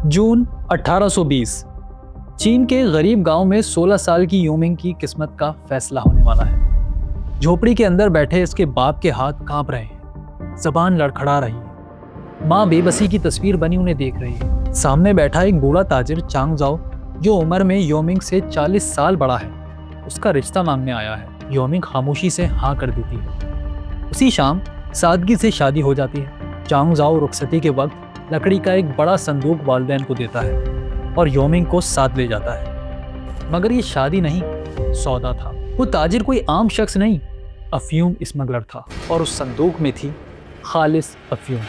जून 1820। चीन के गरीब गांव में 16 साल की यूमिंग की किस्मत का फैसला होने वाला है। झोपड़ी के अंदर बैठे इसके बाप के हाथ कांप रहे हैं, जबान लड़खड़ा रही है। माँ बेबसी की तस्वीर बनी उन्हें देख रही है। सामने बैठा एक बूढ़ा ताजिर चांग जाओ, जो उम्र में यूमिंग से 40 साल बड़ा है, उसका रिश्ता मांगने आया है। यूमिंग खामोशी से हाँ कर देती है। उसी शाम सादगी से शादी हो जाती है। चांग जाओ रुखसती के वक्त लकड़ी का एक बड़ा संदूक वालिदैन को देता है और यूमिंग को साथ ले जाता है। मगर ये शादी नहीं, सौदा था। वो ताजिर कोई आम शख्स नहीं, अफीम स्मगलर था, और उस संदूक में थी खालिस अफीम,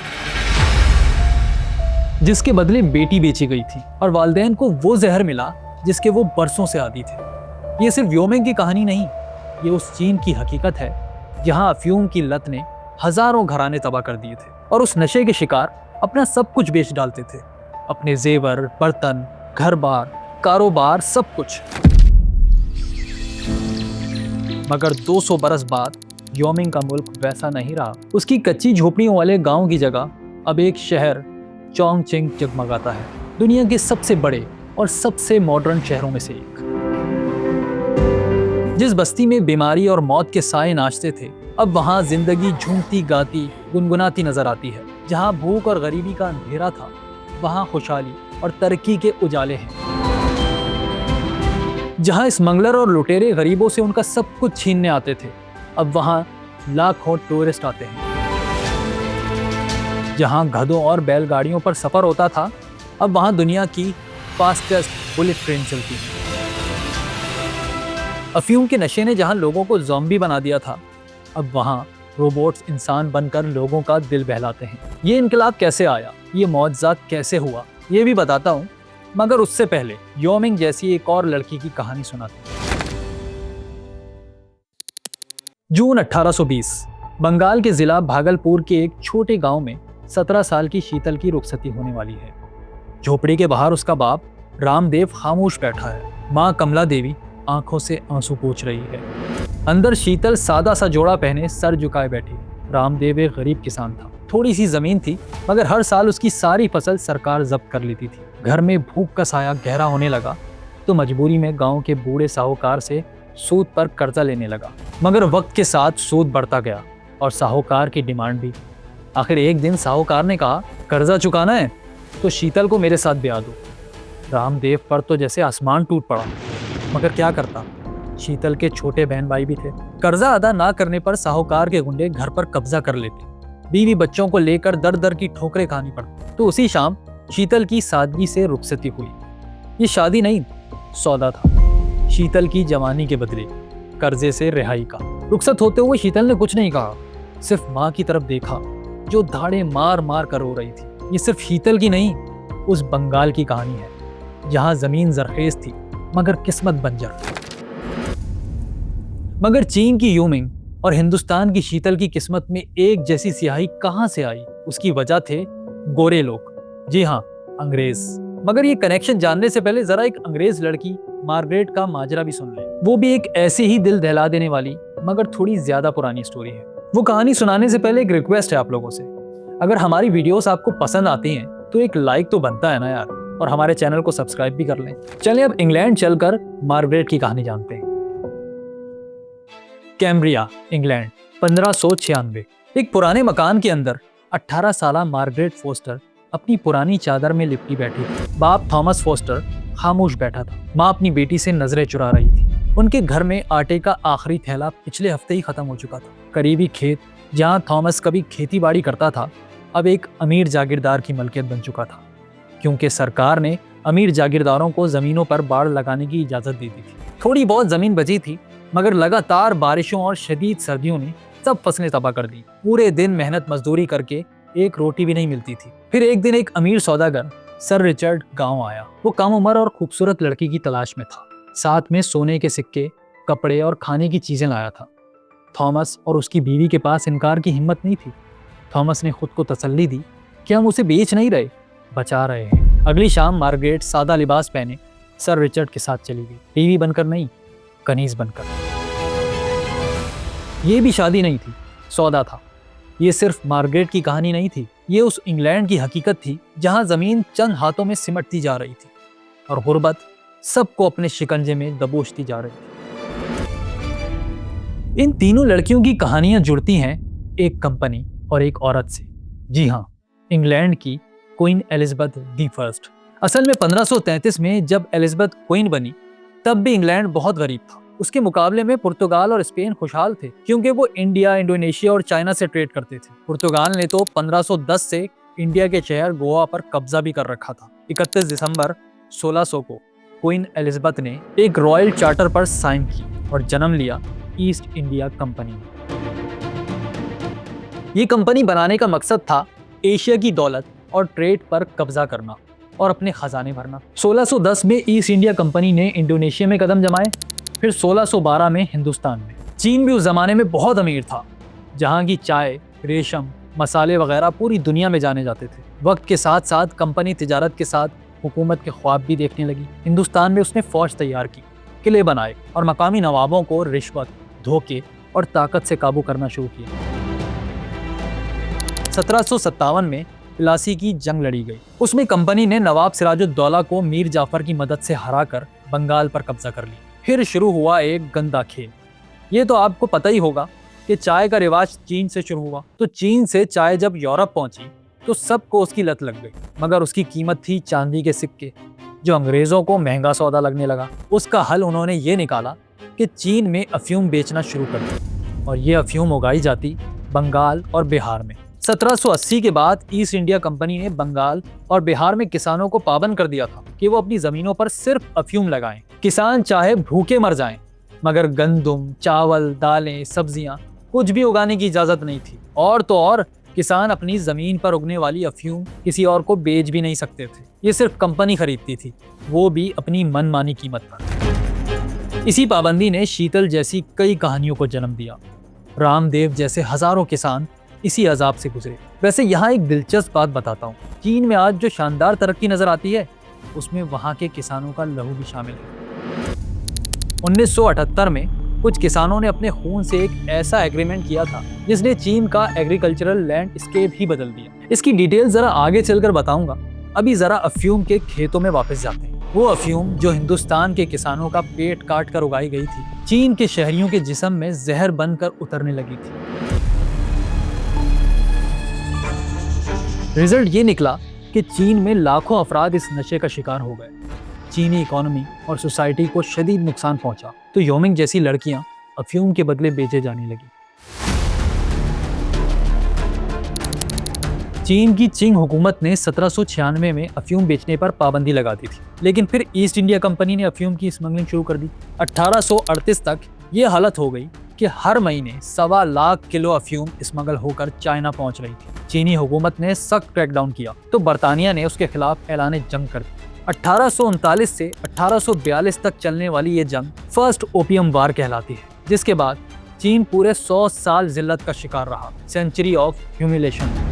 जिसके बदले बेटी बेची गई थी और वालिदैन को वो जहर मिला जिसके वो बरसों से आदी थे। ये सिर्फ यूमिंग की कहानी नहीं, ये उस चीन की हकीकत है जहां अफीम की लत ने हजारों घराने तबाह कर दिए थे और उस नशे के शिकार अपना सब कुछ बेच डालते थे, अपने जेवर, बर्तन, घर बार, कारोबार, सब कुछ। मगर 200 बरस बाद यूमिंग का मुल्क वैसा नहीं रहा। उसकी कच्ची झोपड़ियों वाले गांव की जगह अब एक शहर चोंगचिंग जगमगाता है, दुनिया के सबसे बड़े और सबसे मॉडर्न शहरों में से एक। जिस बस्ती में बीमारी और मौत के साए नाचते थे, अब वहां जिंदगी झूमती गाती गुनगुनाती नजर आती है। जहां भूख और गरीबी का अंधेरा था, वहां खुशहाली और तरक्की के उजाले हैं। जहां स्मगलर और लुटेरे गरीबों से उनका सब कुछ छीनने आते थे, अब वहां लाखों टूरिस्ट आते हैं। जहां गधों और बैलगाड़ियों पर सफर होता था, अब वहां दुनिया की फास्टेस्ट बुलेट ट्रेन चलती है। अफीम के नशे ने जहां लोगों को ज़ॉम्बी बना दिया था, अब वहां रोबोट्स इंसान बनकर लोगों का दिल बहलाते हैं। ये इनकलाब कैसे आया, ये मौजज़ात कैसे हुआ, ये भी बताता हूँ, मगर उससे पहले यूमिंग जैसी एक और लड़की की कहानी सुनाते हैं। जून 1820। बंगाल के जिला भागलपुर के एक छोटे गांव में 17 साल की शीतल की रुखसती होने वाली है। झोपड़ी के बाहर उसका बाप रामदेव खामोश बैठा है। माँ कमला देवी आंखों से आंसू पोंछ रही है। अंदर शीतल सादा सा जोड़ा पहने सर झुकाए बैठी। रामदेव एक गरीब किसान था, थोड़ी सी जमीन थी, मगर हर साल उसकी सारी फसल सरकार जब्त कर लेती थी। घर में भूख का साया गहरा होने लगा तो मजबूरी में गांव के बूढ़े साहूकार से सूद पर कर्जा लेने लगा। मगर वक्त के साथ सूद बढ़ता गया और साहूकार की डिमांड भी। आखिर एक दिन साहूकार ने कहा, कर्जा चुकाना है तो शीतल को मेरे साथ ब्याह दो। रामदेव पर तो जैसे आसमान टूट पड़ा, मगर क्या करता, शीतल के छोटे बहन भाई भी थे। कर्जा अदा ना करने पर साहूकार के गुंडे घर पर कब्जा कर लेते। बीवी बच्चों को लेकर दर दर की ठोकरें खानी पड़ती। तो उसी शाम शीतल की सादगी से रुखसती हुई। ये शादी नहीं, सौदा था। शीतल की जवानी के बदले कर्जे से रिहाई का। रुखसत होते हुए शीतल ने कुछ नहीं कहा, सिर्फ माँ की तरफ देखा जो धाड़े मार मार कर रो रही थी। ये सिर्फ शीतल की नहीं, उस बंगाल की कहानी है जहाँ जमीन जरखेज थी मगर किस्मत बंजर। मगर चीन की यूमिंग और हिंदुस्तान की शीतल की किस्मत में एक जैसी स्याही कहां से आई? उसकी वजह थे गोरे लोग, जी हाँ, अंग्रेज। मगर ये कनेक्शन जानने से पहले जरा एक अंग्रेज लड़की मार्गरेट का माजरा भी सुन लें। वो भी एक ऐसी ही दिल दहला देने वाली मगर थोड़ी ज्यादा पुरानी स्टोरी है। वो कहानी सुनाने से पहले एक रिक्वेस्ट है आप लोगों से, अगर हमारी वीडियोस आपको पसंद आती हैं तो एक लाइक तो बनता है ना यार, और हमारे चैनल को सब्सक्राइब भी कर लें। चलिए अब इंग्लैंड चलकर मार्गरेट की कहानी जानते हैं। Cambria, England, 1596। एक पुराने मकान के अंदर 18 साला मार्गरेट फोस्टर अपनी पुरानी चादर में लिपटी बैठी थी। बाप थॉमस फोस्टर खामोश बैठा था। माँ अपनी बेटी से नजरें चुरा रही थी। उनके घर में आटे का आखिरी थैला पिछले हफ्ते ही खत्म हो चुका था। करीबी खेत जहाँ थॉमस कभी खेती बाड़ी करता था, अब एक अमीर जागीरदार की मलकियत बन चुका था, क्योंकि सरकार ने अमीर जागीरदारों को जमीनों पर बाड़ लगाने की इजाजत दे दी थी। थोड़ी बहुत जमीन बची थी, मगर लगातार बारिशों और शदीद सर्दियों ने सब फसलें तबाह कर दी। पूरे दिन मेहनत मजदूरी करके एक रोटी भी नहीं मिलती थी। फिर एक दिन एक अमीर सौदागर सर रिचर्ड गांव आया। वो कम उम्र और खूबसूरत लड़की की तलाश में था। साथ में सोने के सिक्के, कपड़े और खाने की चीजें लाया था। थॉमस और उसकी बीवी के पास इनकार की हिम्मत नहीं थी। थॉमस ने खुद को तसल्ली दी कि हम उसे बेच नहीं रहे, बचा रहे हैं। अगली शाम मार्गरेट सादा लिबास पहने सर रिचर्ड के साथ चली गई, बीवी बनकर नहीं, कनीज बनकर। ये भी शादी नहीं थी, सौदा था। ये सिर्फ मार्गरेट की कहानी नहीं थी, ये उस इंग्लैंड की हकीकत थी जहां जमीन चंद हाथों में सिमटती जा रही थी और गुर्बत सबको अपने शिकंजे में दबोचती जा रही थी। इन तीनों लड़कियों की कहानियां जुड़ती हैं एक कंपनी और एक औरत से। जी हाँ, इंग्लैंड की क्वीन एलिजाबेथ दी फर्स्ट। असल में 1533 में जब एलिजाबेथ क्वीन बनी तब भी इंग्लैंड बहुत गरीब था। उसके मुकाबले में पुर्तगाल और स्पेन खुशहाल थे क्योंकि वो इंडिया, इंडोनेशिया और चाइना से ट्रेड करते थे। पुर्तगाल ने तो 1510 से इंडिया के शहर गोवा पर कब्जा भी कर रखा था। 31 दिसंबर 1600 को क्वीन एलिजाबेथ ने एक रॉयल चार्टर पर साइन की और जन्म लिया ईस्ट इंडिया कंपनी में। ये कंपनी बनाने का मकसद था एशिया की दौलत और ट्रेड पर कब्जा करना और अपने खजाने भरना। 1610 में ईस्ट इंडिया कंपनी ने इंडोनेशिया में कदम जमाए, फिर 1612 में हिंदुस्तान में। चीन भी उस जमाने में बहुत अमीर था, जहां की चाय, रेशम, मसाले वगैरह पूरी दुनिया में जाने जाते थे। वक्त के साथ साथ कंपनी तिजारत के साथ हुकूमत के ख्वाब भी देखने लगी। हिंदुस्तान में उसने फौज तैयार की, किले बनाए और मकामी नवाबों को रिश्वत, धोखे और ताकत से काबू करना शुरू किया। 1757 में प्लासी की जंग लड़ी गई। उसमें कंपनी ने नवाब सिराजुद्दौला को मीर जाफर की मदद से हराकर बंगाल पर कब्जा कर लिया। फिर शुरू हुआ एक गंदा खेल। ये तो आपको पता ही होगा कि चाय का रिवाज चीन से शुरू हुआ। तो चीन से चाय जब यूरोप पहुंची तो सबको उसकी लत लग गई, मगर उसकी कीमत थी चांदी के सिक्के, जो अंग्रेजों को महंगा सौदा लगने लगा। उसका हल उन्होंने ये निकाला कि चीन में अफीम बेचना शुरू कर दिया और ये अफीम उगाई जाती बंगाल और बिहार में। 1780 के बाद ईस्ट इंडिया कंपनी ने बंगाल और बिहार में किसानों को पाबंद कर दिया था कि वो अपनी जमीनों पर सिर्फ अफीम लगाएं। किसान चाहे भूखे मर जाएं, मगर गंदुम, चावल, दालें, सब्जियां कुछ भी उगाने की इजाजत नहीं थी। और तो और किसान अपनी जमीन पर उगने वाली अफीम किसी और को बेच भी नहीं सकते थे। ये सिर्फ कंपनी खरीदती थी, वो भी अपनी मनमानी कीमत पर। इसी पाबंदी ने शीतल जैसी कई कहानियों को जन्म दिया। रामदेव जैसे हजारों किसान इसी अजाब से गुजरे। वैसे यहाँ एक दिलचस्प बात बताता हूँ। चीन में आज जो शानदार तरक्की नजर आती है, उसमें वहाँ के किसानों का लहू भी शामिल है। 1978 में कुछ किसानों ने अपने खून से एक ऐसा एग्रीमेंट किया था जिसने चीन का एग्रीकल्चरल लैंडस्केप ही बदल दिया। इसकी डिटेल जरा आगे चलकर बताऊंगा। अभी जरा अफीम के खेतों में वापस जाते हैं। वो अफीम जो हिंदुस्तान के किसानों का पेट काट कर उगाई गई थी, चीन के शहरियों के जिस्म में जहर बनकर उतरने लगी थी। रिजल्ट ये निकला कि चीन में लाखों अफराद इस नशे का शिकार हो गए। चीनी इकोनॉमी और सोसाइटी को शदीद नुकसान पहुंचा, तो योमिंग जैसी लड़कियां अफीम के बदले बेचे जाने लगी। चीन की चिंग हुकूमत ने 1796 में अफीम बेचने पर पाबंदी लगा दी थी, लेकिन फिर ईस्ट इंडिया कंपनी ने अफीम की स्मगलिंग शुरू कर दी। 1838 तक ये हालत हो गई कि हर महीने 1.25 लाख किलो अफीम स्मगल होकर चाइना पहुंच रही थी। चीनी हुकूमत ने सख्त क्रैकडाउन किया तो बरतानिया ने उसके खिलाफ ऐलान जंग कर दी। 1839 से 1842 तक चलने वाली ये जंग फर्स्ट ओपियम वार कहलाती है, जिसके बाद चीन पूरे 100 साल जिल्लत का शिकार रहा। Century of humiliation.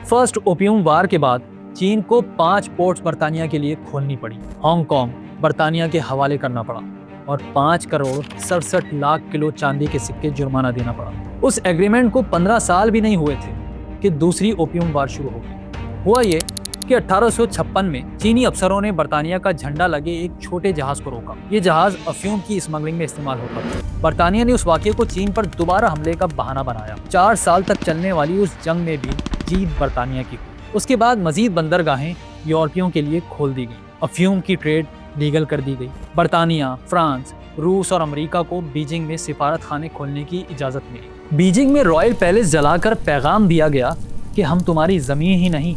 First opium war के बाद चीन को 5 पोर्ट्स बरतानिया के लिए खोलनी पड़ी। हांगकांग बरतानिया के हवाले करना पड़ा और 5 करोड़ 67 लाख किलो चांदी के सिक्के जुर्माना देना पड़ा। उस एग्रीमेंट को 15 साल भी नहीं हुए थे कि दूसरी ओपियम वार शुरू हो गई। हुआ ये कि 1856 में चीनी अफसरों ने बरतानिया का झंडा लगे एक छोटे जहाज को रोका। ये जहाज अफीम की स्मगलिंग में इस्तेमाल होता था। बरतानिया ने उस वाक़ये को चीन पर दोबारा हमले का बहाना बनाया। 4 साल तक चलने वाली उस जंग में भी जीत बरतानिया की हुई। उसके बाद मजीद बंदरगाहें यूरोपियों के लिए खोल दी गई। अफीम की ट्रेड लीगल कर दी गई। बरतानिया, फ्रांस, रूस और अमेरिका को बीजिंग में सिफारत खाने खोलने की इजाज़त मिली। बीजिंग में रॉयल पैलेस जलाकर पैगाम दिया गया कि हम तुम्हारी ज़मीन ही नहीं,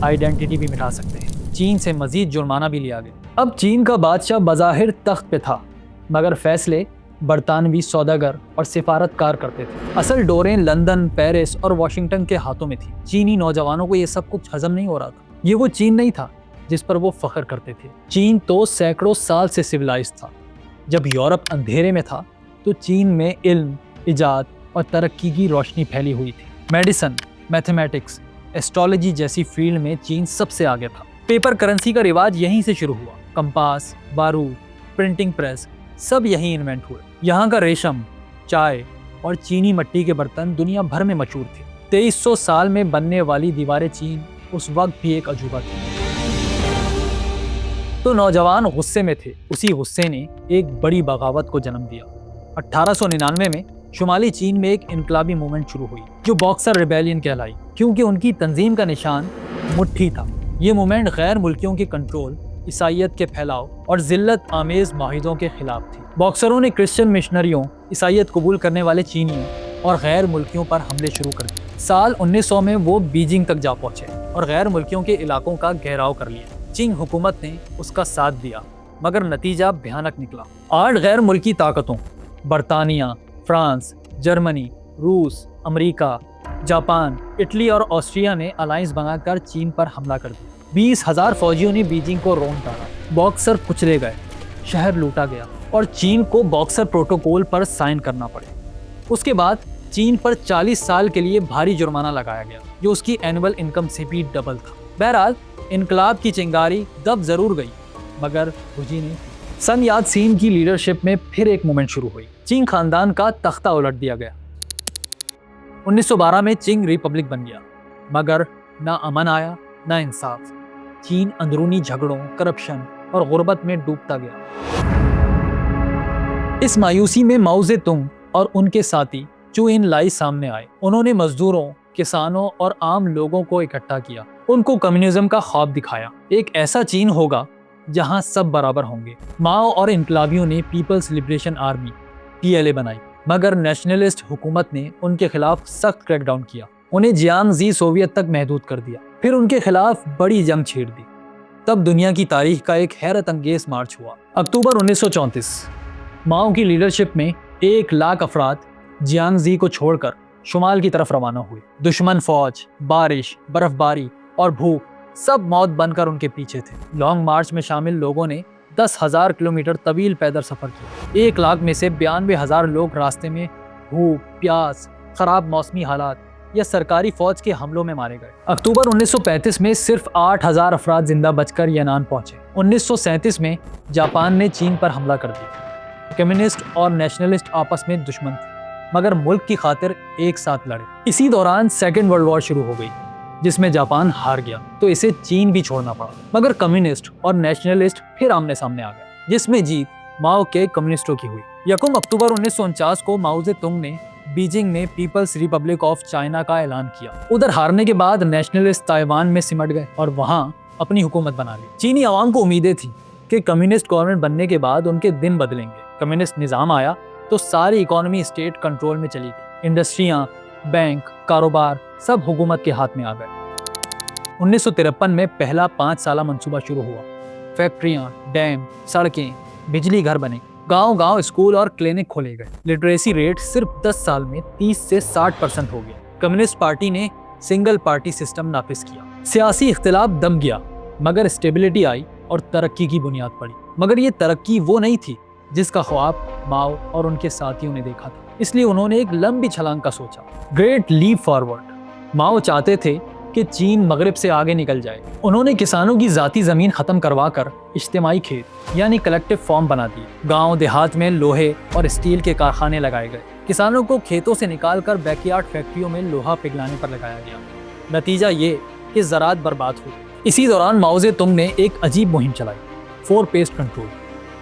आइडेंटिटी भी मिटा सकते हैं। चीन से मजीद जुर्माना भी लिया गया। अब चीन का बादशाह बज़ाहिर तख्त पे था, मगर फैसले बरतानवी सौदागर और सिफारतकार करते थे। असल डोरें लंदन, पेरिस और वाशिंगटन के हाथों में थी। चीनी नौजवानों को ये सब कुछ हजम नहीं हो रहा था। ये वो चीन नहीं था जिस पर वो फख्र करते थे। चीन तो सैकड़ों साल से सिविलाइज था। जब यूरोप अंधेरे में था तो चीन में इल्म, इजाद और तरक्की की रोशनी फैली हुई थी। मेडिसिन, मैथमेटिक्स, एस्ट्रोलॉजी जैसी फील्ड में चीन सबसे आगे था। पेपर करेंसी का रिवाज यहीं से शुरू हुआ। कंपास, बारूद, प्रिंटिंग प्रेस, सब यहीं इन्वेंट हुए। यहाँ का रेशम, चाय और चीनी मिट्टी के बर्तन दुनिया भर में मशहूर थे। 2300 साल में बनने वाली दीवारें चीन उस वक्त भी एक अजूबा थी। तो नौजवान गुस्से में थे। उसी गुस्से ने एक बड़ी बगावत को जन्म दिया। 1899 में शुमाली चीन में एक इनकलाबी मूवमेंट शुरू हुई जो बॉक्सर रिबेलियन कहलाई, क्योंकि उनकी तंजीम का निशान मुट्ठी था। ये मूवमेंट गैर मुल्कियों के कंट्रोल, ईसाइयत के फैलाव और जिल्लत आमेज माहिदों के खिलाफ थी। बॉक्सरों ने क्रिश्चियन मिशनरियों, ईसाइयत कबूल करने वाले चीनियों और गैर मुल्कियों पर हमले शुरू कर दिए। साल 1900 में वो बीजिंग तक जा पहुंचे और गैर मुल्कियों के इलाकों का घेराव कर लिया। चिंग हुकूमत ने उसका साथ दिया, मगर नतीजा भयानक निकला। 8 गैर मुल्की ताकतों बरतानिया, फ्रांस, जर्मनी, रूस, अमेरिका, जापान, इटली और ऑस्ट्रिया ने अलायंस बनाकर चीन पर हमला कर दिया। 20,000 फौजियों ने बीजिंग को रोन डाला। बॉक्सर कुचले गए, शहर लूटा गया और चीन को बॉक्सर प्रोटोकॉल पर साइन करना पड़े। उसके बाद चीन पर 40 साल के लिए भारी जुर्माना लगाया गया, जो उसकी एनुअल इनकम से भी डबल था। बहरहाल इनकलाब की चिंगारी दब जरूर गई, मगर बुझी नहीं। सन यात सेन की लीडरशिप में फिर एक मूवमेंट शुरू हुई। चिंग खानदान का तख्ता उलट दिया गया। 1912 में चिंग रिपब्लिक बन गया, मगर ना अमन आया ना इंसाफ। चीन अंदरूनी झगड़ों, करप्शन और गुर्बत में डूबता गया। इस मायूसी में माओ ज़ेडुंग और उनके साथी चू एनलाई सामने आए। उन्होंने मजदूरों, किसानों और आम लोगों को इकट्ठा किया। उनको कम्युनिज्म का ख्वाब दिखाया। एक ऐसा चीन होगा जहां सब बराबर होंगे। माओ और इनकलाबियों ने पीपल्स लिबरेशन आर्मी PLA बनाई, मगर नेशनलिस्ट हुकूमत ने उनके खिलाफ सख्त क्रैकडाउन किया। उन्हें जियांगजी सोवियत तक महदूद कर दिया। फिर उनके खिलाफ बड़ी जंग छेड़ दी। तब दुनिया की तारीख का एक हैरत अंगेज मार्च हुआ। अक्टूबर 1934 माओ की लीडरशिप में 1 लाख अफराद जियांगजी को छोड़कर शुमाल की तरफ रवाना हुए। दुश्मन फौज, बारिश, बर्फबारी और भूख सब मौत बनकर उनके पीछे थे। लॉन्ग मार्च में शामिल लोगों ने 10,000 किलोमीटर तवील पैदल सफर किया। 1 लाख में से 92,000 लोग रास्ते में भूख, प्यास, खराब मौसमी हालात या सरकारी फौज के हमलों में मारे गए। अक्टूबर 1935 में सिर्फ 8,000 अफराद जिंदा बचकर यनान पहुंचे। 1937 में जापान ने चीन पर हमला कर दिया। कम्युनिस्ट और नेशनलिस्ट आपस में दुश्मन थे, मगर मुल्क की खातिर एक साथ लड़े। इसी दौरान सेकेंड वर्ल्ड वॉर शुरू हो गई, जिसमें जापान हार गया तो इसे चीन भी छोड़ना पड़ा। मगर कम्युनिस्ट और नेशनलिस्ट फिर आमने सामने आ गए, जिसमें जीत माओ के कम्युनिस्टों की हुई। 1 अक्टूबर 1949 को माओ ज़ेडुंग ने बीजिंग में पीपल्स रिपब्लिक ऑफ चाइना का ऐलान किया। उधर हारने के बाद नेशनलिस्ट ताइवान में सिमट गए और वहां अपनी हुकूमत बना ली। चीनी आवाम को उम्मीदें थी कि कम्युनिस्ट गवर्नमेंट बनने के बाद उनके दिन बदलेंगे। कम्युनिस्ट निजाम आया तो सारी इकोनॉमी स्टेट कंट्रोल में चली गई। इंडस्ट्रियां, बैंक, कारोबार सब हुकूमत के हाथ में आ गए। 1953 में पहला 5 साला मंसूबा शुरू हुआ। फैक्ट्रियां, डैम, सड़कें, बिजली घर बने। गांव-गांव स्कूल और क्लिनिक खोले गए। लिटरेसी रेट सिर्फ 10 साल में 30 से 60% हो गया। कम्युनिस्ट पार्टी ने सिंगल पार्टी सिस्टम नाफिज किया। सियासी इख्तिलाफ दम गया, मगर स्टेबिलिटी आई और तरक्की की बुनियाद पड़ी। मगर ये तरक्की वो नहीं थी जिसका ख्वाब माओ और उनके साथियों ने देखा था। इसलिए उन्होंने एक लंबी छलांग का सोचा, ग्रेट लीप फॉरवर्ड। माओ चाहते थे कि चीन मगरिब से आगे निकल जाए। उन्होंने किसानों की जाती जमीन खत्म करवाकर इज्तिमाई खेत यानी कलेक्टिव फार्म बना दिए। गांव देहात में लोहे और स्टील के कारखाने लगाए गए। किसानों को खेतों से निकालकर बैकयार्ड फैक्ट्रियों में लोहा पिघलाने पर लगाया गया। नतीजा ये कि ज़राअत बर्बाद हो गई। इसी दौरान माओ ज़ेडुंग ने एक अजीब मुहिम चलाई, 4 पेस्ट कंट्रोल।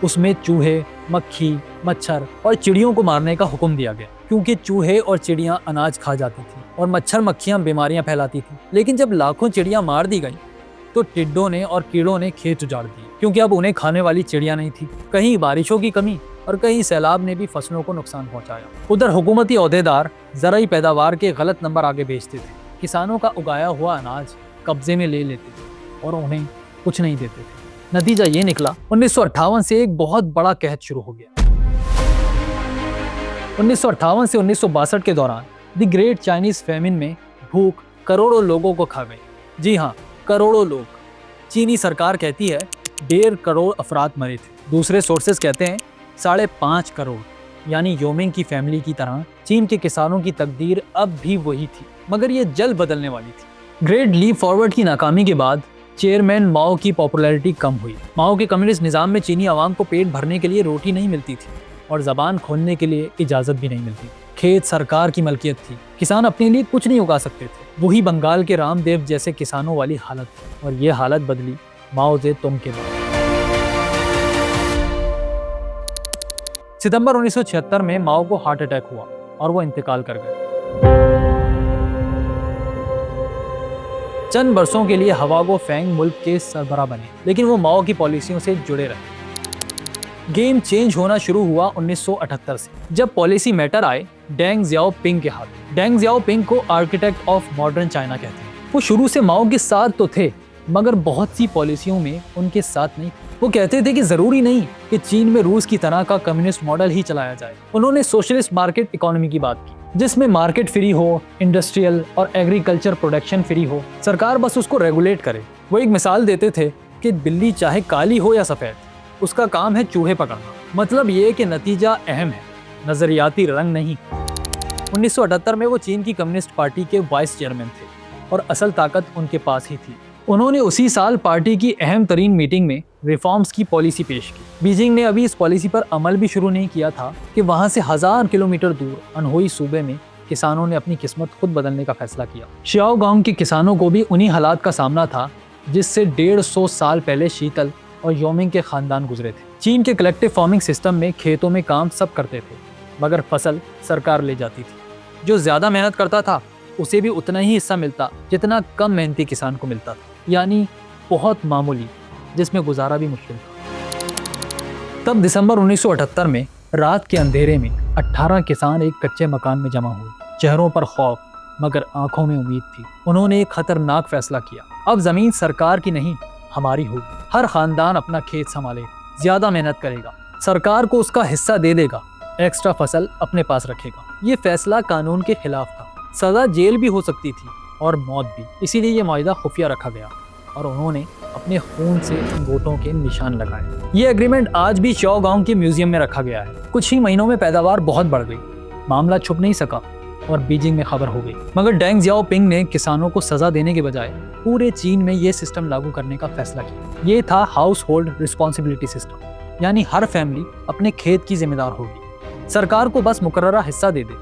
उसमें चूहे, मक्खी, मच्छर और चिड़ियों को मारने का हुक्म दिया गया, क्योंकि चूहे और चिड़ियां अनाज खा जाती थी और मच्छर मक्खियां बीमारियां फैलाती थी। लेकिन जब लाखों चिड़ियां मार दी गई तो टिड्डों ने और कीड़ों ने खेत उजाड़ दिए, क्योंकि अब उन्हें खाने वाली चिड़ियां नहीं थी। कहीं बारिशों की कमी और कहीं सैलाब ने भी फसलों को नुकसान पहुंचाया। उधर हुकूमती ओहदेदार ज़राई पैदावार के गलत नंबर आगे भेजते थे। किसानों का उगाया हुआ अनाज कब्जे में ले लेते थे और उन्हें कुछ नहीं देते थे। नतीजा ये निकला, 1958 से एक बहुत बड़ा कहत शुरू हो गया। 1958 से 1962 के दौरान द ग्रेट चाइनीज फैमिन में भूख करोड़ों लोगों को खा गई। जी हाँ, करोड़ों लोग। चीनी सरकार कहती है 1.5 करोड़ अफराद मरे थे। दूसरे सोर्सेस कहते हैं 5.5 करोड़। यानी योमिंग की फैमिली की तरह चीन के किसानों की तकदीर अब भी वही थी, मगर ये जल्द बदलने वाली थी। ग्रेट लीप फॉरवर्ड की नाकामी के बाद चेयरमैन माओ की पॉपुलैरिटी कम हुई। माओ के कम्युनिस्ट निजाम में चीनी आवाम को पेट भरने के लिए रोटी नहीं मिलती थी और जबान खोलने के लिए इजाजत भी नहीं मिलती। खेत सरकार की मलकियत थी, किसान अपने लिए कुछ नहीं उगा सकते थे। वही बंगाल के रामदेव जैसे किसानों वाली हालत थी और ये हालत बदली माओ ज़ेतुंग के बाद। सितंबर 1976 में माओ को हार्ट अटैक हुआ और वो इंतकाल कर गए। चंद बरसों के लिए हवागो फेंग मुल्क के सरबराह बने, लेकिन वो माओ की पॉलिसियों से जुड़े रहे। गेम चेंज होना शुरू हुआ 1978 से, जब पॉलिसी मैटर आए डेंग जियाओपिंग के हाथ। डेंग जियाओपिंग को आर्किटेक्ट ऑफ मॉडर्न चाइना कहते हैं। वो शुरू से माओ के साथ तो थे, मगर बहुत सी पॉलिसियों में उनके साथ नहीं। वो कहते थे कि जरूरी नहीं कि चीन में रूस की तरह का कम्युनिस्ट मॉडल ही चलाया जाए। उन्होंने सोशलिस्ट मार्केट इकोनॉमी की बात की, जिसमें मार्केट फ्री हो, इंडस्ट्रियल और एग्रीकल्चर प्रोडक्शन फ्री हो, सरकार बस उसको रेगुलेट करे। वो एक मिसाल देते थे कि बिल्ली चाहे काली हो या सफेद, उसका काम है चूहे पकड़ना। मतलब ये कि नतीजा अहम है, नजरियाती रंग नहीं। 1978 में वो चीन की कम्युनिस्ट पार्टी के वाइस चेयरमैन थे और असल ताकत उनके पास ही थी। उन्होंने उसी साल पार्टी की अहम तरीन मीटिंग में रिफॉर्म्स की पॉलिसी पेश की। बीजिंग ने अभी इस पॉलिसी पर अमल भी शुरू नहीं किया था कि वहां से 1000 किलोमीटर दूर अनहोई सूबे में किसानों ने अपनी किस्मत खुद बदलने का फैसला किया। शियाओगांग के किसानों को भी उन्हीं हालात का सामना था जिससे 150 साल पहले शीतल और योमिंग के खानदान गुजरे थे। चीन के कलेक्टिव फार्मिंग सिस्टम में खेतों में काम सब करते थे, मगर फसल सरकार ले जाती थी। जो ज्यादा मेहनत करता था उसे भी उतना ही हिस्सा मिलता जितना कम मेहनती किसान को मिलता था, यानी बहुत मामूली, जिसमें गुजारा भी मुश्किल था। तब दिसंबर 1978 में रात के अंधेरे में 18 किसान एक कच्चे मकान में जमा हुए। चेहरों पर खौफ मगर आंखों में उम्मीद थी। उन्होंने एक खतरनाक फैसला किया, अब जमीन सरकार की नहीं हमारी होगी। हर खानदान अपना खेत संभालेगा, ज्यादा मेहनत करेगा, सरकार को उसका हिस्सा दे देगा, एक्स्ट्रा फसल अपने पास रखेगा। ये फैसला कानून के खिलाफ था, सजा जेल भी हो सकती थी और मौत भी। इसीलिए ये मुआहदा खुफिया रखा गया और उन्होंने अपने खून से अंगूठों के निशान लगाए। ये एग्रीमेंट आज भी शियाओगांग के म्यूजियम में रखा गया है। कुछ ही महीनों में पैदावार बहुत बढ़ गई, मामला छुप नहीं सका और बीजिंग में खबर हो गई। मगर डेंग जियाओपिंग ने किसानों को सजा देने के बजाय पूरे चीन में ये सिस्टम लागू करने का फैसला किया। ये था हाउस होल्ड रिस्पॉन्सिबिलिटी सिस्टम, यानी हर फैमिली अपने खेत की जिम्मेदार होगी, सरकार को बस मुकर्ररा हिस्सा दे दे।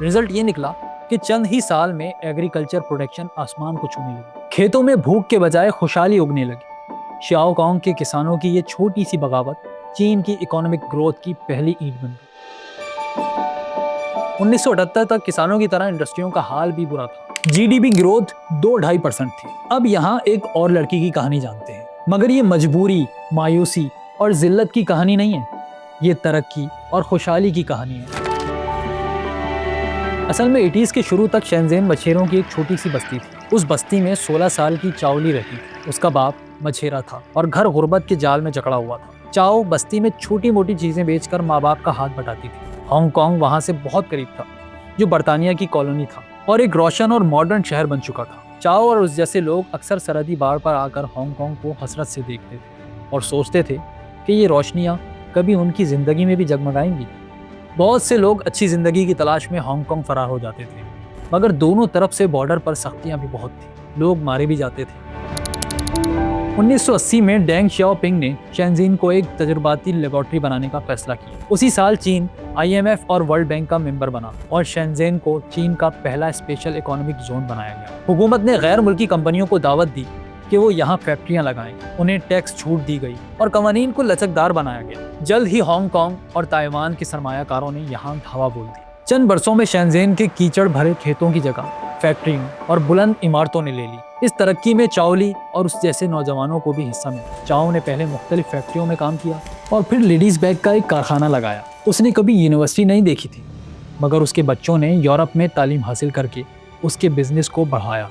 रिजल्ट ये निकला कि चंद ही साल में एग्रीकल्चर प्रोडक्शन आसमान को छूने लगी। खेतों में भूख के बजाय खुशहाली उगने लगी। शियाओगांग के किसानों की ये छोटी सी बगावत चीन की इकोनॉमिक ग्रोथ की पहली ईंट बन गई। 1978 तक किसानों की तरह इंडस्ट्रियों का हाल भी बुरा था। जीडीपी ग्रोथ 2-2.5% थी। अब यहाँ एक और लड़की की कहानी जानते हैं, मगर ये मजबूरी, मायूसी और जिल्लत की कहानी नहीं है, ये तरक्की और खुशहाली की कहानी है। असल में 80s के शुरू तक शेंज़ेन मछेरों की एक छोटी सी बस्ती थी। उस बस्ती में 16 साल की चाओली रहती थी। उसका बाप मछेरा था और घर गुर्बत के जाल में जकड़ा हुआ था। चाओ बस्ती में छोटी मोटी चीजें बेचकर माँ बाप का हाथ बटाती थी। हांगकांग वहाँ से बहुत करीब था, जो बरतानिया की कॉलोनी था और एक रोशन और मॉडर्न शहर बन चुका था। चाओ और उस जैसे लोग अक्सर सरहदी बाड़ पर आकर हांगकांग को हसरत से देखते थे और सोचते थे कि ये रोशनियाँ कभी उनकी जिंदगी में भी जगमगाएंगी। बहुत से लोग अच्छी जिंदगी की तलाश में हांगकांग फरार हो जाते थे, मगर दोनों तरफ से बॉर्डर पर सख्तियां भी बहुत थी, लोग मारे भी जाते थे। 1980 में डेंग शियाओपिंग ने शेंज़ेन को एक तजुर्बाती लेबोरेटरी बनाने का फैसला किया। उसी साल चीन IMF और वर्ल्ड बैंक का मेंबर बना और शेंज़ेन को चीन का पहला स्पेशल इकोनॉमिक जोन बनाया गया। हुकूमत ने गैर मुल्की कंपनियों को दावत दी कि वो यहाँ फैक्ट्रियां लगाएं, उन्हें टैक्स छूट दी गई और कवानीन को लचकदार बनाया गया। जल्द ही हांगकांग और ताइवान के सरमायाकारों ने यहाँ हवा बोल दी। चंद बरसों में शेंज़ेन के कीचड़ भरे खेतों की जगह फैक्ट्रियों और बुलंद इमारतों ने ले ली। इस तरक्की में चाओली और उस जैसे नौजवानों को भी हिस्सा मिला। चाओ ने पहले मुख्तलिफ फैक्ट्रियों में काम किया और फिर लेडीज बैग का एक कारखाना लगाया। उसने कभी यूनिवर्सिटी नहीं देखी थी, मगर उसके बच्चों ने यूरोप में तालीम हासिल करके उसके बिजनेस को बढ़ाया।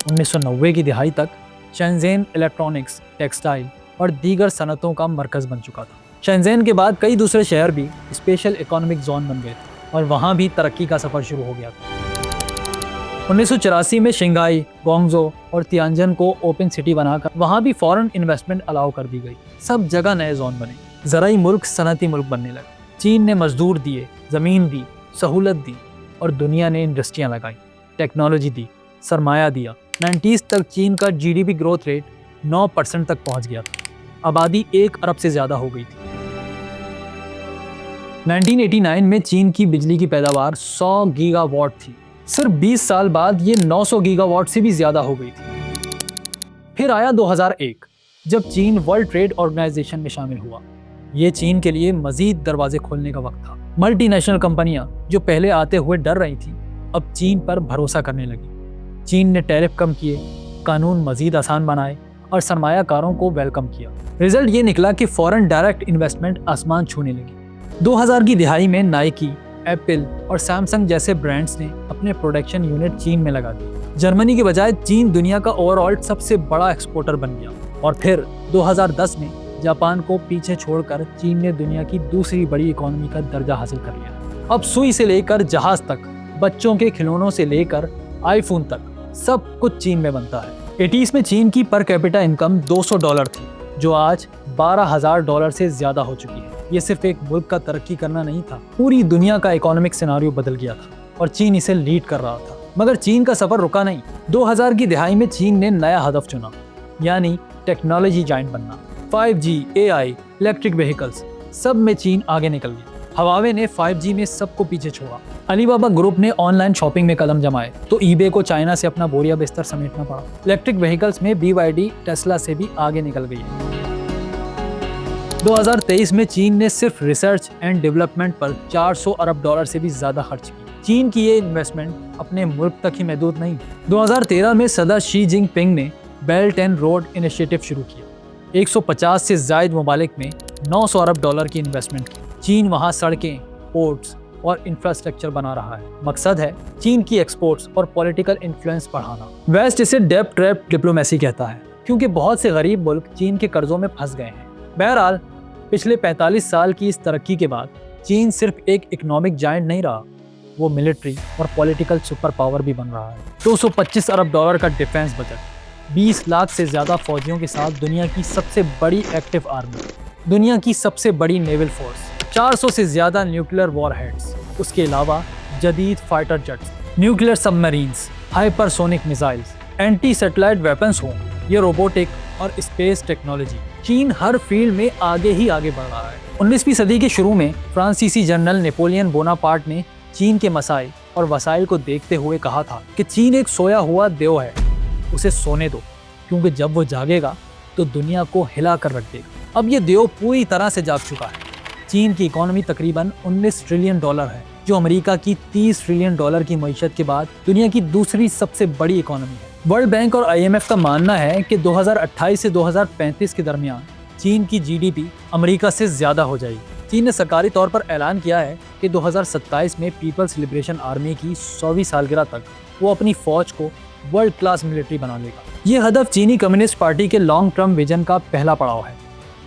1990 की दिहाई तक शेंज़ेन इलेक्ट्रॉनिक्स, टेक्सटाइल और दीगर सनतों का मरकज़ बन चुका था। शेंज़ेन के बाद कई दूसरे शहर भी स्पेशल इकोनॉमिक जोन बन गए थे और वहाँ भी तरक्की का सफ़र शुरू हो गया था। 1984 में शंघाई, ग्वांगझो और तियानजन को ओपन सिटी बनाकर वहाँ भी फॉरेन इन्वेस्टमेंट अलाउ कर दी गई। सब जगह नए जोन बने, ज़राई मुल्क सनती मुल्क बनने लगे। चीन ने मजदूर दिए, ज़मीन दी, सहूलत दी और दुनिया ने इंडस्ट्रियाँ लगाई, टेक्नोलॉजी दी, सरमाया दिया। 90s तक चीन का GDP ग्रोथ रेट 9% तक पहुंच गया था। आबादी 1 अरब से ज्यादा हो गई थी। 1989 में चीन की बिजली की पैदावार 100 गीगावाट थी। सिर्फ 20 साल बाद ये 900 गीगावाट से भी ज्यादा हो गई थी। फिर आया 2001, जब चीन वर्ल्ड ट्रेड ऑर्गेनाइजेशन में शामिल हुआ। ये चीन के लिए मजीद दरवाजे खोलने का वक्त था। मल्टीनेशनल कंपनियां जो पहले आते हुए डर रही थी, अब चीन पर भरोसा करने लगी। चीन ने टैरिफ कम किए, कानून मजीद आसान बनाए और सरमायाकारों को वेलकम किया। रिजल्ट ये निकला कि फॉरेन डायरेक्ट इन्वेस्टमेंट आसमान छूने लगी। 2000 की दिहाई में नाइकी, एप्पल और सैमसंग जैसे ब्रांड्स ने अपने प्रोडक्शन यूनिट चीन में लगा दिए। जर्मनी के बजाय चीन दुनिया का ओवरऑल सबसे बड़ा एक्सपोर्टर बन गया। और फिर 2010 में जापान को पीछे छोड़कर चीन ने दुनिया की दूसरी बड़ी इकोनॉमी का दर्जा हासिल कर लिया। अब सुई से लेकर जहाज तक, बच्चों के खिलौनों से लेकर आईफोन तक सब कुछ चीन में बनता है। 80s में चीन की पर कैपिटा इनकम $200 थी, जो आज $12,000 से ज्यादा हो चुकी है। ये सिर्फ एक मुल्क का तरक्की करना नहीं था, पूरी दुनिया का इकोनॉमिक सिनारियो बदल गया था और चीन इसे लीड कर रहा था। मगर चीन का सफर रुका नहीं। 2000 की दिहाई में चीन ने नया हदफ चुना, यानी टेक्नोलॉजी जायंट बनना। 5G, AI, इलेक्ट्रिक व्हीकल्स, सब में चीन आगे निकल गया। हवावे ने 5G में सबको पीछे छोड़ा। अलीबाबा ग्रुप ने ऑनलाइन शॉपिंग में कदम जमाए तो ईबे को चाइना से अपना बोरिया बिस्तर समेटना पड़ा। इलेक्ट्रिक व्हीकल्स में BYD टेस्ला से भी आगे निकल गई है। 2023 में चीन ने सिर्फ रिसर्च एंड डेवलपमेंट पर $400 अरब से भी ज्यादा खर्च की। चीन की ये इन्वेस्टमेंट अपने मुल्क तक ही महदूद नहीं। 2013 में सदर शी जिनपिंग ने बेल्ट एंड रोड इनिशिएटिव शुरू किया। 150 से जायद ममालिक में $900 अरब की इन्वेस्टमेंट की। चीन वहाँ सड़कें, पोर्ट्स और इंफ्रास्ट्रक्चर बना रहा है। मकसद है चीन की एक्सपोर्ट्स और पॉलिटिकल इन्फ्लुएंस बढ़ाना। वेस्ट इसे डेब्ट ट्रैप डिप्लोमेसी कहता है, क्योंकि बहुत से गरीब मुल्क चीन के कर्जों में फंस गए हैं। बहरहाल पिछले 45 साल की इस तरक्की के बाद चीन सिर्फ एक इकोनॉमिक जायंट नहीं रहा, वो मिलिट्री और पॉलिटिकल सुपर पावर भी बन रहा है। $225 अरब का डिफेंस बजट, 20 लाख से ज्यादा फौजियों के साथ दुनिया की सबसे बड़ी एक्टिव आर्मी, दुनिया की सबसे बड़ी नेवल फोर्स, 400 से ज्यादा न्यूक्लियर वॉरहेड्स, उसके अलावा जदीद fighter jets, nuclear submarines, hypersonic missiles, anti satellite weapons हों, ये रोबोटिक और स्पेस टेक्नोलॉजी, चीन हर फील्ड में आगे ही आगे बढ़ रहा है। 19वीं सदी के शुरू में फ्रांसीसी जनरल नेपोलियन बोनापार्ट ने चीन के मसाइल और वसाइल को देखते हुए कहा था कि चीन एक सोया हुआ देव है, उसे सोने दो, क्योंकि जब वो जागेगा तो दुनिया को हिला कर रख देगा। अब ये देव पूरी तरह से जाग चुका है। चीन की इकोनॉमी तकरीबन $19 ट्रिलियन है, जो अमेरिका की $30 ट्रिलियन की मईशत के बाद दुनिया की दूसरी सबसे बड़ी इकोनॉमी है। वर्ल्ड बैंक और IMF का मानना है कि 2028 से 2035 के दरमियान चीन की GDP अमेरिका से ज्यादा हो जाएगी। चीन ने सरकारी तौर पर ऐलान किया है कि 2027 में पीपल्स लिबरेशन आर्मी की 100वीं सालगिरह तक वो अपनी फौज को वर्ल्ड क्लास मिलिट्री बना लेगा। ये हदफ चीनी कम्युनिस्ट पार्टी के लॉन्ग टर्म विजन का पहला पड़ाव है,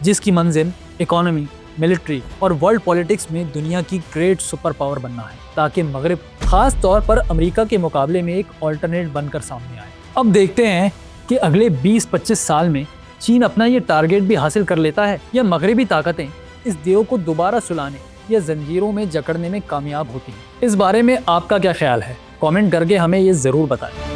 जिसकी मंजिल इकोनॉमी, मिलिट्री और वर्ल्ड पॉलिटिक्स में दुनिया की ग्रेट सुपर पावर बनना है, ताकि मगरिब खास तौर पर अमेरिका के मुकाबले में एक ऑल्टरनेट बनकर सामने आए। अब देखते हैं कि अगले 20-25 साल में चीन अपना ये टारगेट भी हासिल कर लेता है या मगरिबी ताकतें इस देव को दोबारा सुलाने या जंजीरों में जकड़ने में कामयाब होती हैं। इस बारे में आपका क्या ख्याल है? कमेंट करके हमें ये ज़रूर बताएं।